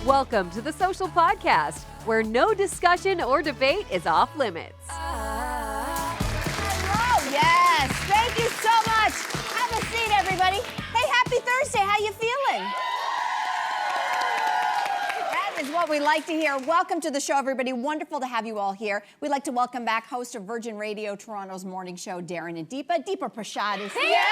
Welcome to the Social Podcast, where no discussion or debate is off limits. Hello, yes, thank you so much. Have a seat, everybody. Hey, happy Thursday, how you feeling? That is what we like to hear. Welcome to the show, everybody. Wonderful to have you all here. We'd like to welcome back host of Virgin Radio Toronto's morning show, Darren and Deepa. Deepa Prashad is here.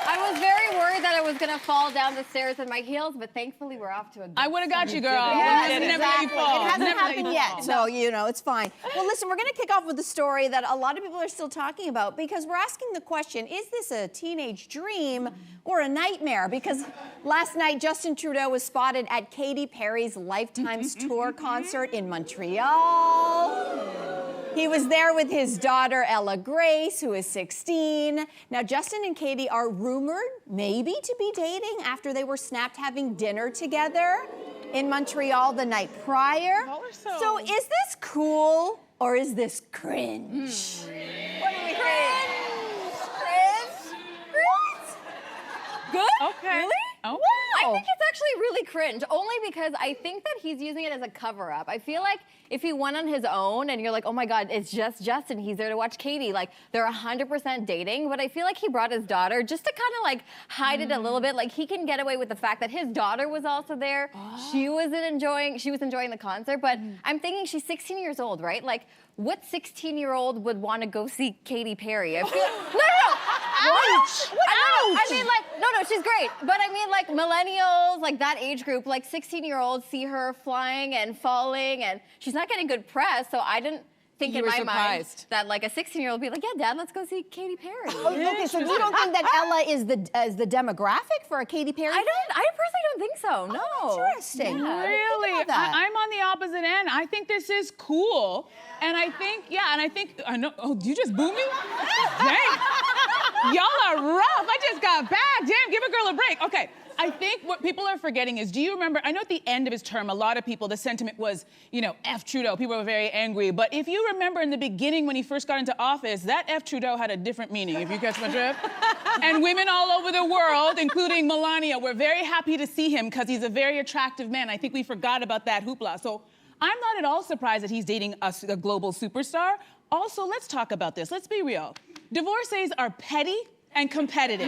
I was very worried that I was going to fall down the stairs in my heels, but thankfully we're off to a good I would have got you, girl. Yes, Never let you fall. It hasn't Never let happened you yet, fall. so, you know, it's fine. Well, listen, we're going to kick off with a story that a lot of people are still talking about because we're asking the question, is this a teenage dream or a nightmare? Because last night, Justin Trudeau was spotted at Katy Perry's Lifetimes Tour concert in Montreal. He was there with his daughter, Ella Grace, who is 16. Now, Justin and Katy are rumored maybe to be dating after they were snapped having dinner together in Montreal the night prior. So is this cool or is this cringe? What do we think? Cringe? Good? Okay. Really? Oh. Wow. I think it's actually really cringe, only because I think that he's using it as a cover-up. I feel like if he went on his own and you're like, oh my God, it's just Justin, he's there to watch Katy, like they're 100% dating, but I feel like he brought his daughter just to kind of like hide it a little bit. Like he can get away with the fact that his daughter was also there. She was enjoying the concert, but I'm thinking she's 16 years old, right? Like what 16-year-old would want to go see Katy Perry? I feel, no. Ouch! I mean, like, no, she's great. But I mean, like, millennials, like that age group, like 16-year-olds see her flying and falling, and she's not getting good press, so I didn't think in my mind that, like, a 16-year-old would be like, yeah, Dad, let's go see Katy Perry. Okay, so you don't think that Ella is the demographic for a Katy Perry? I personally don't think so, no. Oh, interesting. Yeah. Really? that. I'm on the opposite end. I think this is cool. And I think, I know, oh, you just boo me? Dang. Y'all are rough. I just got back. Damn, give a girl a break. Okay. I think what people are forgetting is, do you remember, I know at the end of his term, a lot of people, the sentiment was, you know, F Trudeau. People were very angry. But if you remember in the beginning when he first got into office, that F Trudeau had a different meaning, if you catch my drift. And women all over the world, including Melania, were very happy to see him because he's a very attractive man. I think we forgot about that hoopla. So I'm not at all surprised that he's dating a global superstar. Also, let's talk about this. Let's be real. Divorcees are petty and competitive.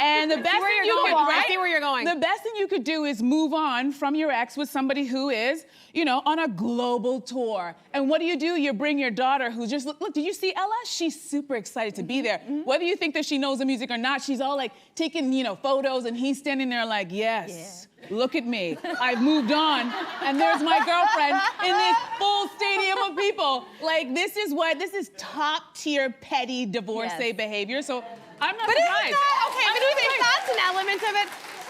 And the best thing you could, right? I see where you're going. The best thing you could do is move on from your ex with somebody who is, you know, on a global tour. And what do? You bring your daughter who's just, look, did you see Ella? She's super excited to be there. Whether you think that she knows the music or not, she's all like taking, you know, photos, and he's standing there like, yes. Look at me. I've moved on, and there's my girlfriend in this full stadium of people. Like, this is top-tier petty divorcee behavior, so I'm not surprised. If that's an element of it,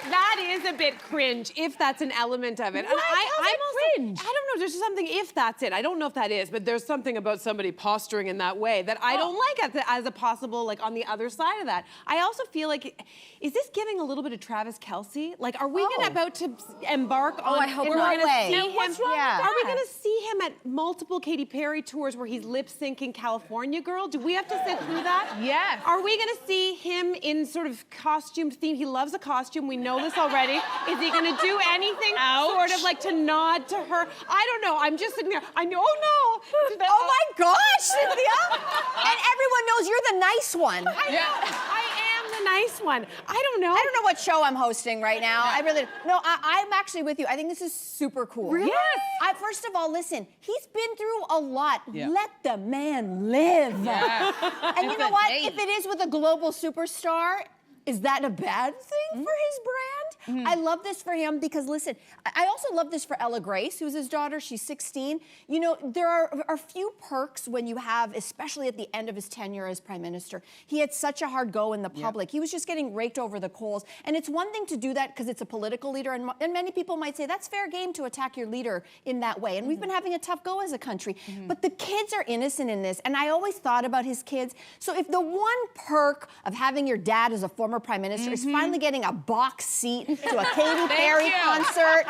that is a bit cringe, if that's an element of it. What? I Cringe? I don't know, there's just something, if that's it. I don't know if that is, but there's something about somebody posturing in that way that I don't like as a possible, like, on the other side of that. I also feel like, is this giving a little bit of Travis Kelce? Like, are we about to embark on... I hope not. not. No way. See him, What's wrong with that? Are we going to see him at multiple Katy Perry tours where he's lip-syncing California Girl? Do we have to sit through that? Yes. Are we going to see him in sort of costume theme? He loves a costume. We know this already. Is he going to do anything sort of like to nod to her? I don't know. I'm just sitting there. I know. Oh, no. Oh, my gosh, Cynthia. And everyone knows you're the nice one. I am the nice one. I don't know. I don't know what show I'm hosting right now. I really no. I'm actually with you. I think this is super cool. Really? Yes. First of all, listen. He's been through a lot. Yeah. Let the man live. Yeah. And you know what? If it is with a global superstar, is that a bad thing for his brand? I love this for him because, listen, I also love this for Ella Grace, who's his daughter. She's 16. You know, there are few perks when you have, especially at the end of his tenure as Prime Minister. He had such a hard go in the public. He was just getting raked over the coals. And it's one thing to do that because it's a political leader, and many people might say that's fair game to attack your leader in that way. And we've been having a tough go as a country. But the kids are innocent in this, and I always thought about his kids. So if the one perk of having your dad as a former former Prime Minister, is finally getting a box seat to a Katy Perry concert.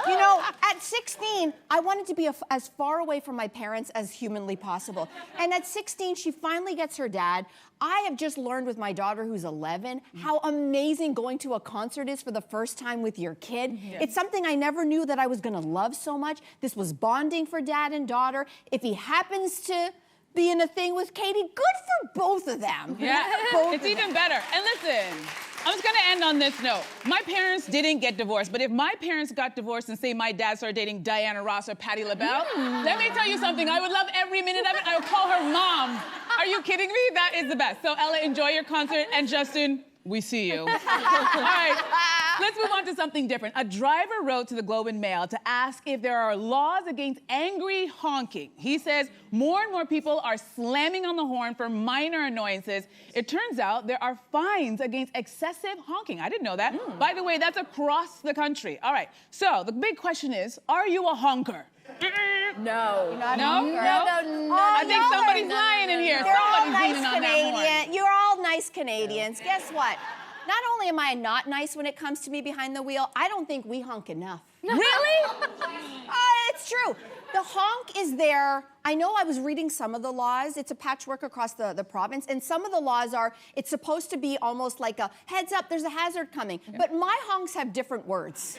You know, at 16, I wanted to be as far away from my parents as humanly possible. And at 16, she finally gets her dad. I have just learned with my daughter, who's 11, how amazing going to a concert is for the first time with your kid. It's something I never knew that I was gonna love so much. This was bonding for dad and daughter. If he happens to be in a thing with Katy, good for both of them. Yeah, Both it's of even them. better. And listen, I was gonna end on this note. My parents didn't get divorced, but if my parents got divorced and say my dad started dating Diana Ross or Patti LaBelle, let me tell you something, I would love every minute of it. I would call her mom. Are you kidding me? That is the best. So Ella, enjoy your concert, and Justin, we see you. All right, let's move on to something different. A driver wrote to the Globe and Mail to ask if there are laws against angry honking. He says more and more people are slamming on the horn for minor annoyances. It turns out there are fines against excessive honking. I didn't know that. By the way, that's across the country. All right, so the big question is, are you a honker? No. No? I I think somebody's lying in here. You're all Somebody's nice leaning on that horn. Canadian. You're all nice Canadians. Guess what? Not only am I not nice when it comes to me behind the wheel, I don't think we honk enough. Really? It's true. The honk is there. I know I was reading some of the laws. It's a patchwork across the province. And some of the laws are, it's supposed to be almost like a heads up, there's a hazard coming. Yeah. But my honks have different words.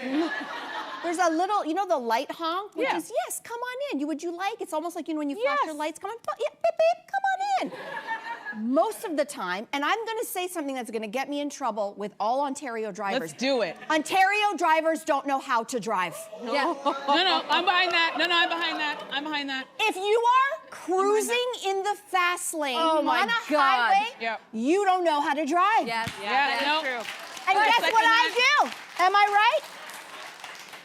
There's a little, you know, the light honk, which is, yes, come on in. Would you like? It's almost like, you know, when you flash your lights, come on, yeah, beep, beep, come on in. Most of the time, and I'm gonna say something that's gonna get me in trouble with all Ontario drivers. Let's do it. Ontario drivers don't know how to drive. Yeah. No, I'm behind that. No, I'm behind that. I'm behind that. If you are cruising in the fast lane Oh my on a God. highway, you don't know how to drive. Yes. Yeah, no. True. And Right, guess second what that. I do? Am I right?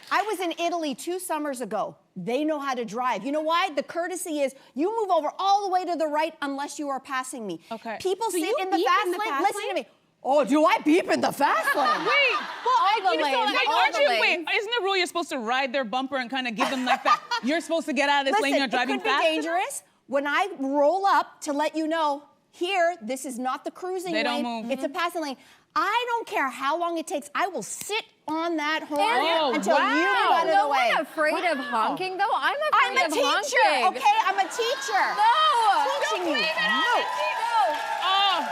I was in Italy 2 summers ago. They know how to drive. You know why? The courtesy is you move over all the way to the right unless you are passing me. Okay. People So sit you in the beep fast in the lane. fast Listen lane? to me. Oh, do I beep in the fast lane? Wait. All the lanes. Wait, all aren't the you? lanes. Wait, isn't the rule you're supposed to ride their bumper and kind of give them like that? You're supposed to get out of this lane. You're driving it could fast. be dangerous. When I roll up to let you know, here, this is not the cruising They lane. don't move. It's a passing lane. I don't care how long it takes. I will sit on that horn Oh, until wow. you move out of No the way. one afraid of honking, though. I'm I'm afraid a of teacher, honking. okay? I'm a teacher. No. Teaching you. No. Oh,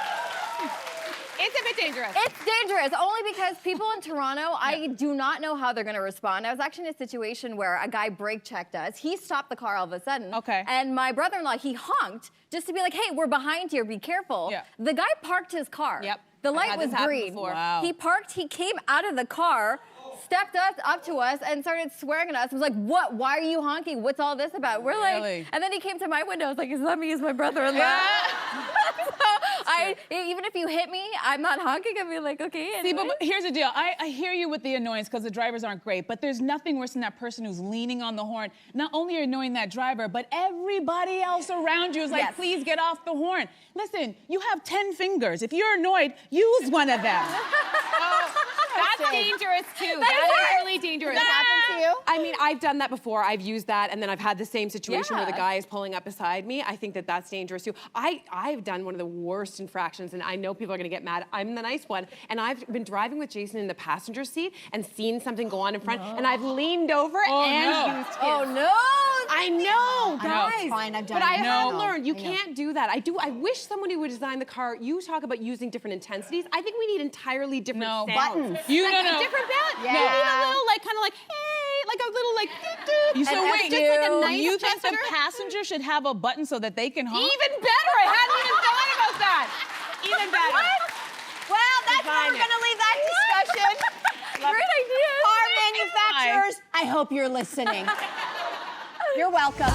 It's a bit dangerous. It's dangerous, only because people in Toronto, I do not know how they're gonna respond. I was actually in a situation where a guy brake checked us. He stopped the car all of a sudden. Okay. And my brother-in-law, he honked just to be like, hey, we're behind here, be careful. Yeah. The guy parked his car. Yep. The I've light had was this happen green. before. Wow. He parked, he came out of the car, stepped up to us and started swearing at us. Was like, what? Why are you honking? What's all this about? We're Really? like, and then he came to my window. I was like, it's not me, it's my brother-in-law. So even if you hit me, I'm not honking. I'd be like, okay. See, Anyway. but here's the deal. I hear you with the annoyance because the drivers aren't great, but there's nothing worse than that person who's leaning on the horn. Not only are you annoying that driver, but everybody else around you is like, Yes. please get off the horn. Listen, you have 10 fingers. If you're annoyed, use one of them. That's dangerous too. That That is is really dangerous. Does that happen to you? I mean, I've done that before. I've used that, and then I've had the same situation where the Yeah. guy is pulling up beside me. I think that that's dangerous too. I've done one of the worst infractions, and I know people are gonna get mad. I'm the nice one, and I've been driving with Jason in the passenger seat and seen something go on in front, and I've leaned over and used his. Oh no! I know, I know, guys. it's fine, I've done but I it. have No. learned you I know. can't do that. I wish somebody would design the car. You talk about using different intensities. I think we need entirely different No. sounds. Buttons. You like no, a no. different balance. Yeah. You need a little like kind of like hey, like a little like doo-doo. You so And wait, F just like a you. nice you think the gesture? passenger should have a button so that they can honk? Even better. I hadn't even thought about that. Even better. Well, that's where Define we're it. gonna leave that discussion. Great idea. Car manufacturers, I hope you're listening. You're welcome.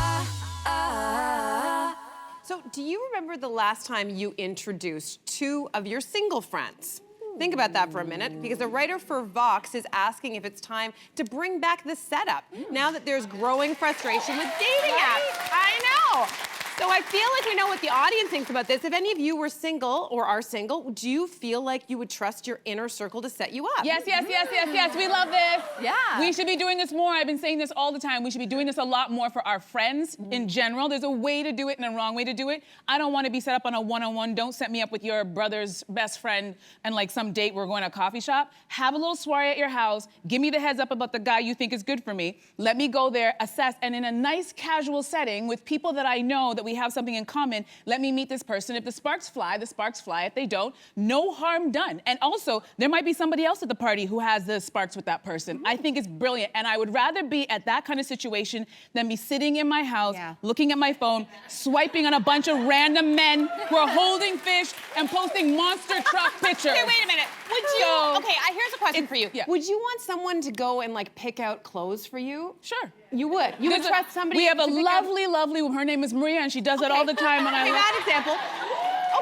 So, do you remember the last time you introduced 2 of your single friends? Think about that for a minute, because a writer for Vox is asking if it's time to bring back the setup now that there's growing frustration with dating apps. I know. So I feel like we know what the audience thinks about this. If any of you were single or are single, do you feel like you would trust your inner circle to set you up? Yes, yes, yes, yes, yes. We love this. Yeah. We should be doing this more. I've been saying this all the time. We should be doing this a lot more for our friends in general. There's a way to do it and a wrong way to do it. I don't want to be set up on a one-on-one. Don't set me up with your brother's best friend and like some date we're going to a coffee shop. Have a little soiree at your house. Give me the heads up about the guy you think is good for me. Let me go there, assess, and in a nice casual setting with people that I know that we have something in common, let me meet this person. If the sparks fly, the sparks fly. If they don't, no harm done. And also, there might be somebody else at the party who has the sparks with that person. I think it's brilliant. And I would rather be at that kind of situation than be sitting in my house, looking at my phone, swiping on a bunch of random men who are holding fish and posting monster truck pictures. Okay, wait a minute. Would you, okay, here's a question for you. Yeah. Would you want someone to go and like pick out clothes for you? Sure. You would. You would trust somebody. We have a to pick out- lovely, her name is Maria, and she does it all the time. And Okay, bad example.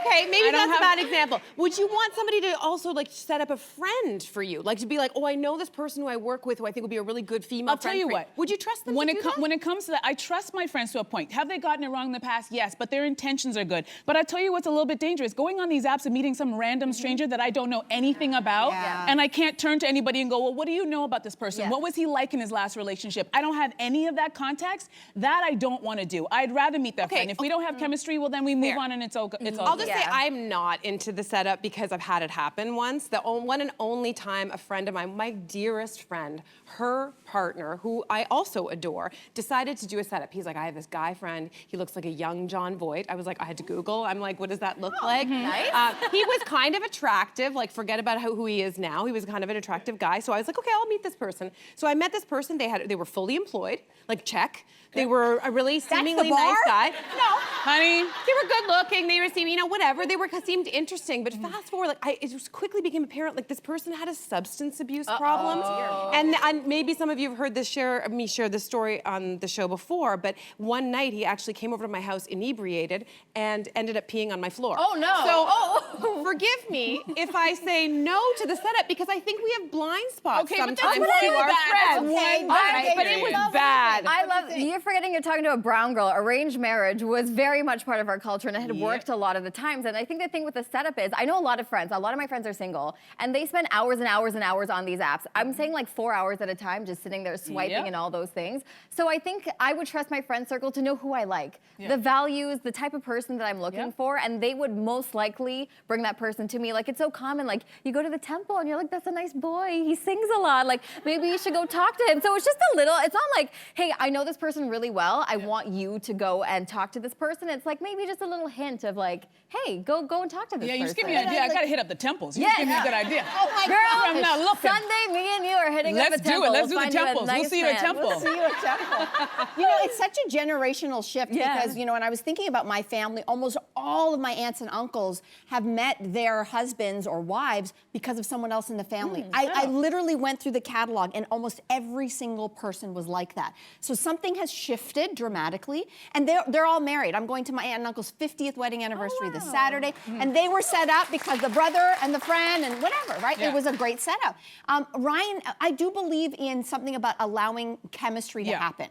Okay, maybe I don't that's a have- bad example. Would you want somebody to also like set up a friend for you? Like to be like, oh, I know this person who I work with who I think would be a really good female I'll tell friend you for what. Would you trust them when to it do that? When it comes to that, I trust my friends to a point. Have they gotten it wrong in the past? Yes, but their intentions are good. But I tell you what's a little bit dangerous. Going on these apps and meeting some random stranger that I don't know anything about, and I can't turn to anybody and go, well, what do you know about this person? What was he like in his last relationship? I don't have any of that context. That I don't want to do. I'd rather meet that friend. If we don't have chemistry, well, then we move on and it's all good. I'll just say I'm not into the setup because I've had it happen once. The one and only time a friend of mine, my dearest friend, her partner, who I also adore, decided to do a setup. He's like, I have this guy friend. He looks like a young John Voight. I was like, I had to Google. I'm like, what does that look like? Nice. He was kind of attractive. Like, forget about who he is now. He was kind of an attractive guy. So I was like, okay, I'll meet this person. So I met this person. They were fully employed. Like, check. They were a really seemingly nice guy. No, Honey. they were good looking. They were seeming, whatever. They seemed interesting. But fast forward, like it just quickly became apparent, like this person had a substance abuse problem. And maybe some of you have heard me share this story on the show before. But one night he actually came over to my house inebriated and ended up peeing on my floor. Oh no. So forgive me if I say no to the setup because I think we have blind spots Okay, but that's sometimes one to our bad. friends. Okay, All right, but it was bad. I love, you're forgetting you're talking to a brown girl. Arranged marriage was very much part of our culture and it had worked a lot of the times. And I think the thing with the setup is, I know a lot of my friends are single and they spend hours and hours and hours on these apps. I'm saying like 4 hours at a time, just sitting there swiping and all those things. So I think I would trust my friend circle to know who I like, the values, the type of person that I'm looking for, and they would most likely bring that person to me. Like it's so common, like you go to the temple and you're like, that's a nice boy, he sings a lot, like maybe you should go talk to him. So it's just a little, it's not like, hey, I know this person really well, I want you to go and talk to this person. It's like maybe just a little hint of like, hey, go and talk to this person. Yeah, you just give me an idea. I gotta hit up the temples. You just give me a good idea. Oh my Girl, God. I'm not looking. Sunday, me and you are hitting up a Let's do temple. it. Let's do the find you a temples. We'll nice see you at man. temple. We'll see you at temple. It's such a generational shift because, when I was thinking about my family, almost all of my aunts and uncles have met their husbands or wives because of someone else in the family. I literally went through the catalog and almost every single person was like that. So something has shifted dramatically and they're all married. I'm going to my aunt and uncle's 50th wedding anniversary this Saturday and they were set up because the brother and the friend and whatever, right? It was a great setup. Ryan, I do believe in something about allowing chemistry to happen.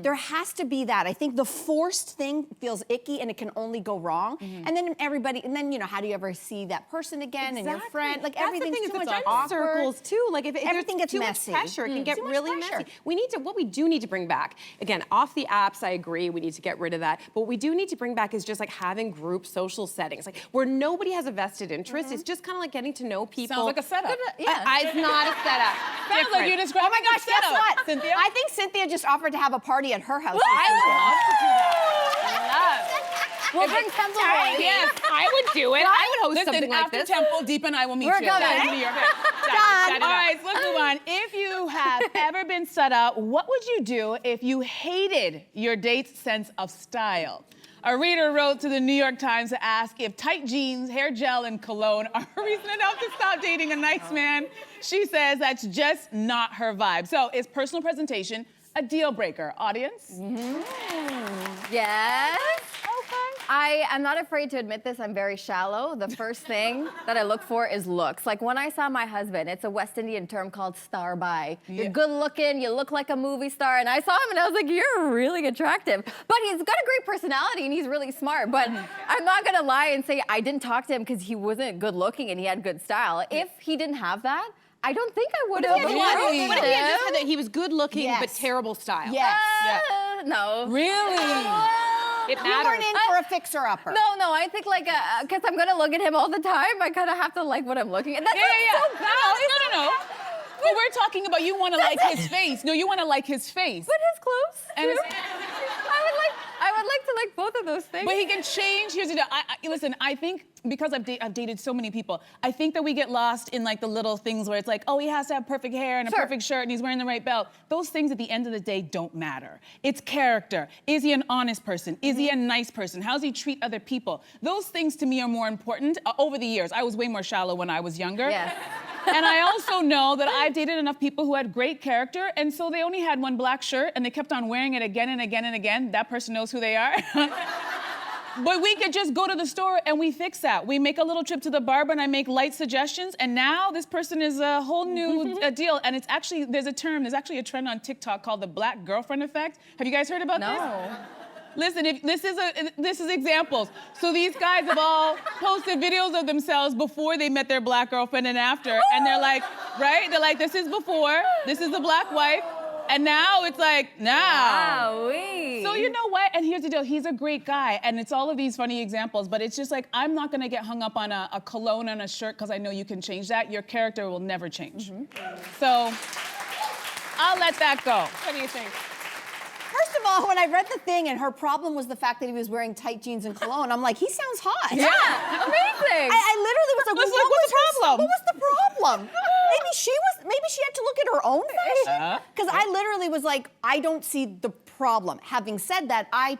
There has to be that. I think the forced thing feels icky and it can only go wrong. And then how do you ever see that person again and your friend? Like everything's too much awkward. Circles too. Like if Everything there's gets too messy. much pressure, it can get Too much really pressure. messy. What we do need to bring back, again, off the apps, I agree, we need to get rid of that. But what we do need to bring back is just like having group social settings, like where nobody has a vested interest. It's just kind of like getting to know people. Sounds like a setup. It's not a setup. Sounds like you described. Oh my gosh, guess what? Cynthia? I think Cynthia just offered to have a party at her house. I would love to do that. We'll bring temple away. Yes, I would do it. I would host Listen, something like after this. Temple, Deep and I will meet We're you. coming. That is New York. Done. All right, so let's move on. If you have ever been set up, what would you do if you hated your date's sense of style? A reader wrote to the New York Times to ask if tight jeans, hair gel, and cologne are reason enough to stop dating a nice man. She says that's just not her vibe. So is personal presentation a deal breaker? Audience? Yes. Okay. I am not afraid to admit this. I'm very shallow. The first thing that I look for is looks. Like when I saw my husband, it's a West Indian term called star by. You're good looking, you look like a movie star. And I saw him and I was like, you're really attractive. But he's got a great personality and he's really smart. But I'm not gonna lie and say I didn't talk to him because he wasn't good looking and he had good style. If he didn't have that, I don't think I would have. What if he had just had that he was good looking but terrible style? Yes. No. Really? It You matters. weren't in for a fixer-upper. No, I think like, because I'm gonna look at him all the time, I kind of have to like what I'm looking at. That's so bad. No. But we're talking about you want to like his face. No, you want to like his face. But his clothes, And too. it's- I would like to like both of those things. But he can change. Here's the deal. Listen, I think because I've dated so many people, I think that we get lost in like the little things where it's like, oh, he has to have perfect hair and a perfect shirt and he's wearing the right belt. Those things at the end of the day don't matter. It's character. Is he an honest person? Is he a nice person? How does he treat other people? Those things to me are more important. Over the years, I was way more shallow when I was younger. Yes. And I also know that I've dated enough people who had great character, and so they only had one black shirt, and they kept on wearing it again and again and again. That person knows who they are. But we could just go to the store and we fix that. We make a little trip to the barber and I make light suggestions, and now this person is a whole new deal. And it's actually, there's actually a trend on TikTok called the black girlfriend effect. Have you guys heard about this? No. Listen, this is examples. So these guys have all posted videos of themselves before they met their black girlfriend and after, and they're like, right? They're like, this is before, this is the black wife, and now it's like, now. Wowee. So you know what? And here's the deal, he's a great guy, and it's all of these funny examples, but it's just like, I'm not gonna get hung up on a cologne and a shirt because I know you can change that. Your character will never change. So I'll let that go. What do you think? First of all, when I read the thing and her problem was the fact that he was wearing tight jeans and cologne, I'm like, he sounds hot. Yeah, amazing. I literally was like, What's what the problem? What was the problem? Maybe she had to look at her own fashion. Because I literally was like, I don't see the problem. Having said that, I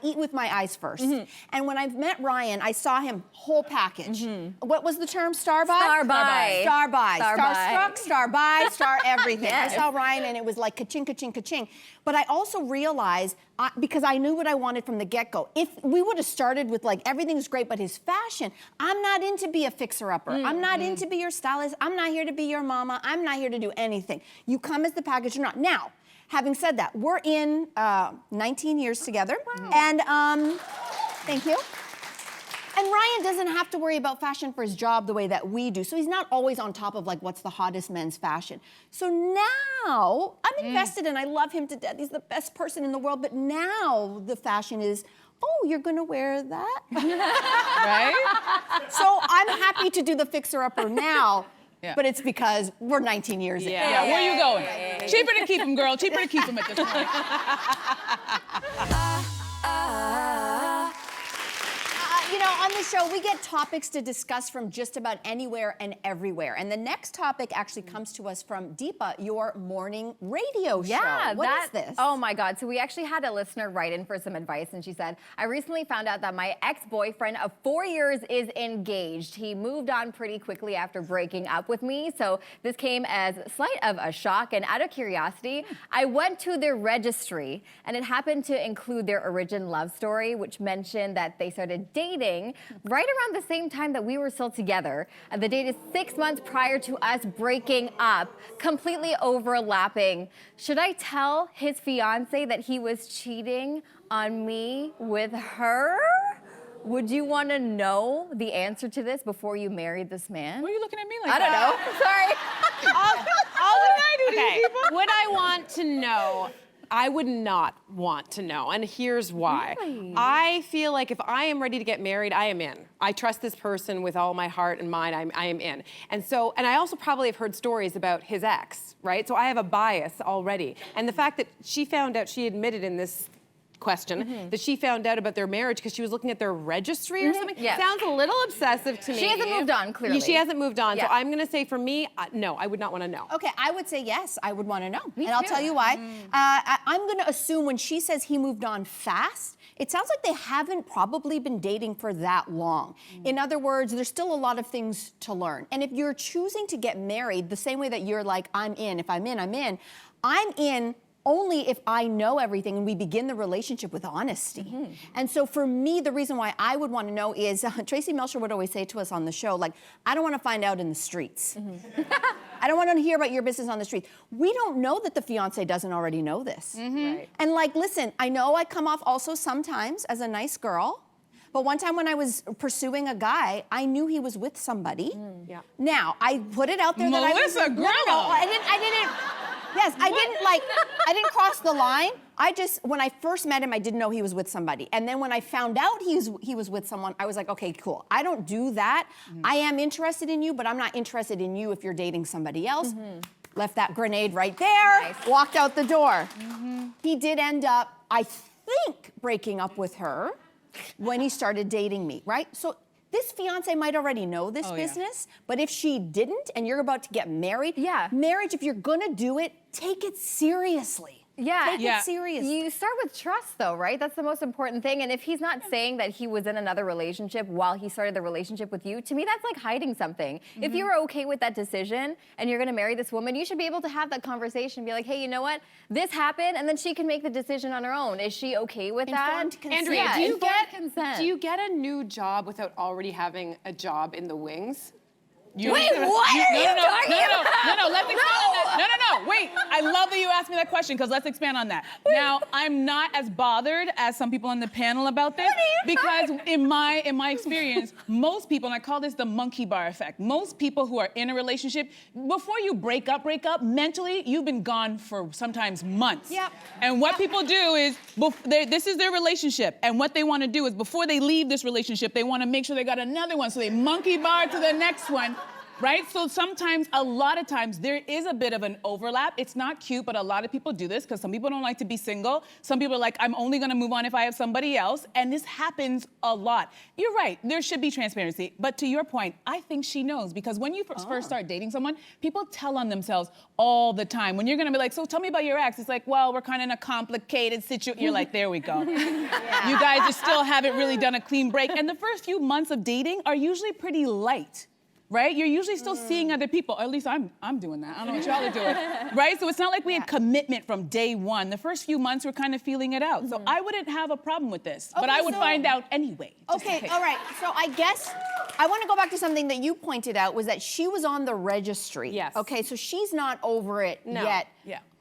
eat with my eyes first. And when I met Ryan, I saw him whole package. What was the term? Star by? Star by. Star by. Star by. Starstruck, star by, star everything. Yes. I saw Ryan and it was like ka-ching, ka-ching, ka-ching. But I also realized, because I knew what I wanted from the get-go, if we would have started with like, everything's great, but his fashion, I'm not in to be a fixer-upper. I'm not in to be your stylist. I'm not here to be your mama. I'm not here to do anything. You come as the package or not. Now, having said that, we're in 19 years together. And thank you. And Ryan doesn't have to worry about fashion for his job the way that we do. So he's not always on top of like what's the hottest men's fashion. So now I'm invested and I love him to death. He's the best person in the world. But now the fashion is, oh, you're gonna wear that? Right? So I'm happy to do the fixer-upper now. Yeah. But it's because we're 19 years in. Yeah, where you going? Cheaper to keep him, girl. Cheaper to keep him at this point. You know, on the show, we get topics to discuss from just about anywhere and everywhere. And the next topic actually comes to us from Deepa, your morning radio show. What is this? Oh my God. So we actually had a listener write in for some advice, and she said, I recently found out that my ex-boyfriend of 4 years is engaged. He moved on pretty quickly after breaking up with me. So this came as slight of a shock, and out of curiosity, I went to their registry, and it happened to include their origin love story, which mentioned that they started dating right around the same time that we were still together. The date is 6 months prior to us breaking up, completely overlapping. Should I tell his fiance that he was cheating on me with her? Would you want to know the answer to this before you married this man? Why are you looking at me like I don't that? know. Sorry. Okay, would I want to know? I would not want to know, and here's why. Really? I feel like if I am ready to get married, I am in. I trust this person with all my heart and mind, I am in. And I also probably have heard stories about his ex, right? So I have a bias already. And the fact that she found out, she admitted in this question that she found out about their marriage because she was looking at their registry or something. Yes. Sounds a little obsessive to me. She hasn't moved on, clearly. She hasn't moved on. Yeah. So I'm gonna say for me, no, I would not want to know. Okay, I would say yes, I would want to know. Me and I'll too. tell you why. I'm going to assume when she says he moved on fast, it sounds like they haven't probably been dating for that long. In other words, there's still a lot of things to learn. And if you're choosing to get married the same way that you're like, I'm in, if I'm in, I'm in only if I know everything and we begin the relationship with honesty. And so for me, the reason why I would want to know is, Tracy Melcher would always say to us on the show, like, I don't want to find out in the streets. I don't want to hear about your business on the streets. We don't know that the fiancé doesn't already know this. Right. And like, listen, I know I come off also sometimes as a nice girl, but one time when I was pursuing a guy, I knew he was with somebody. Yeah. Now, I put it out there that I was... Melissa Grelo. No, I didn't... Yes, I didn't cross the line. When I first met him, I didn't know he was with somebody. And then when I found out he was with someone, I was like, okay, cool. I don't do that. I am interested in you, but I'm not interested in you if you're dating somebody else. Left that grenade right there, walked out the door. He did end up, I think, breaking up with her when he started dating me, right? So this fiance might already know this business, but if she didn't and you're about to get married, marriage, if you're gonna do it, take it seriously. Yeah. Take it seriously. You start with trust, though, right? That's the most important thing. And if he's not saying that he was in another relationship while he started the relationship with you, to me, that's like hiding something. If you were okay with that decision and you're going to marry this woman, you should be able to have that conversation. Be like, hey, you know what? This happened, and then she can make the decision on her own. Is she okay with Informed that? consent. Andrea, Yeah, do informed consent. you get a new job without already having a job in the wings? Wait, what are you talking about? No, let's expand on that. No, wait. I love that you asked me that question because let's expand on that. Now, I'm not as bothered as some people on the panel about this because in my experience, most people, and I call this the monkey bar effect, most people who are in a relationship, before you break up, mentally, you've been gone for sometimes months. Yep. And what people do is, this is their relationship, and what they want to do is before they leave this relationship, they want to make sure they got another one, so they monkey bar to the next one. Right? So sometimes, a lot of times, there is a bit of an overlap. It's not cute, but a lot of people do this because some people don't like to be single. Some people are like, I'm only gonna move on if I have somebody else. And this happens a lot. You're right, there should be transparency. But to your point, I think she knows because when you first start dating someone, people tell on themselves all the time. When you're gonna be like, so tell me about your ex, it's like, well, we're kind of in a complicated situation. You're like, there we go. You guys just still haven't really done a clean break. And the first few months of dating are usually pretty light. Right? You're usually still seeing other people, or at least I'm doing that. I don't know what y'all are doing. Right? So it's not like we had commitment from day one. The first few months we're kind of feeling it out. So I wouldn't have a problem with this, but I would find out anyway. Okay, all right. So I guess I want to go back to something that you pointed out was that she was on the registry. Yes. Okay, so she's not over it yet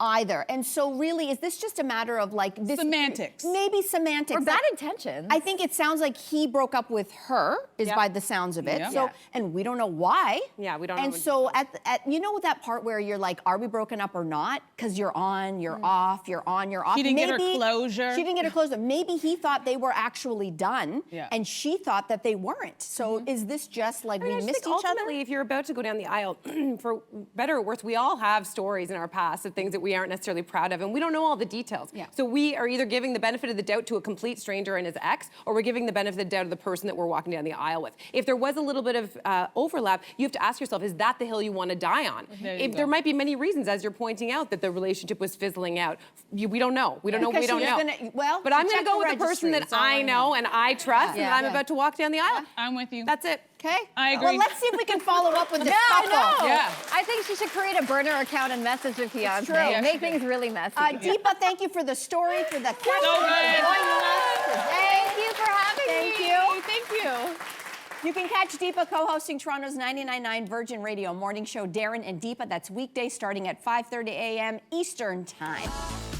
either. And so really, is this just a matter of like this? Semantics. Maybe semantics. Or bad intentions. I think it sounds like he broke up with her, by the sounds of it. Yep. So, and we don't know why. Yeah, we don't know. And so at you know that part where you're like, are we broken up or not? Because you're on, you're off, you're on, you're off. She didn't get her closure. She didn't get her closure. Maybe he thought they were actually done, and she thought that they weren't. So is this just like we missed each other? Ultimately, if you're about to go down the aisle, for better or worse, we all have stories in our past of things that we aren't necessarily proud of, and we don't know all the details. Yeah. So we are either giving the benefit of the doubt to a complete stranger and his ex, or we're giving the benefit of the doubt to the person that we're walking down the aisle with. If there was a little bit of overlap, you have to ask yourself, is that the hill you want to die on? There might be many reasons, as you're pointing out, that the relationship was fizzling out. We don't know. We don't know. We don't know. But I'm going to go with the person that I know and I trust, and I'm about to walk down the aisle. I'm with you. That's it. Okay. I agree. Well, let's see if we can follow up with this couple. Yeah. I think she should create a burner account and message her fiance. true. Yeah, Make things really messy. Deepa, thank you for the story, for the question. So good. Joining us today. Thank you for having Thank me. you. Thank you. You can catch Deepa co-hosting Toronto's 99.9 Virgin Radio morning show, Darren and Deepa. That's weekdays starting at 5:30 a.m. Eastern Time.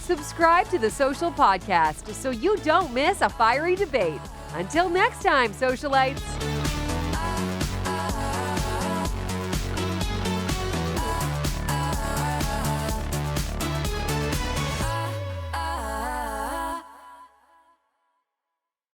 Subscribe to the Social Podcast so you don't miss a fiery debate. Until next time, socialites.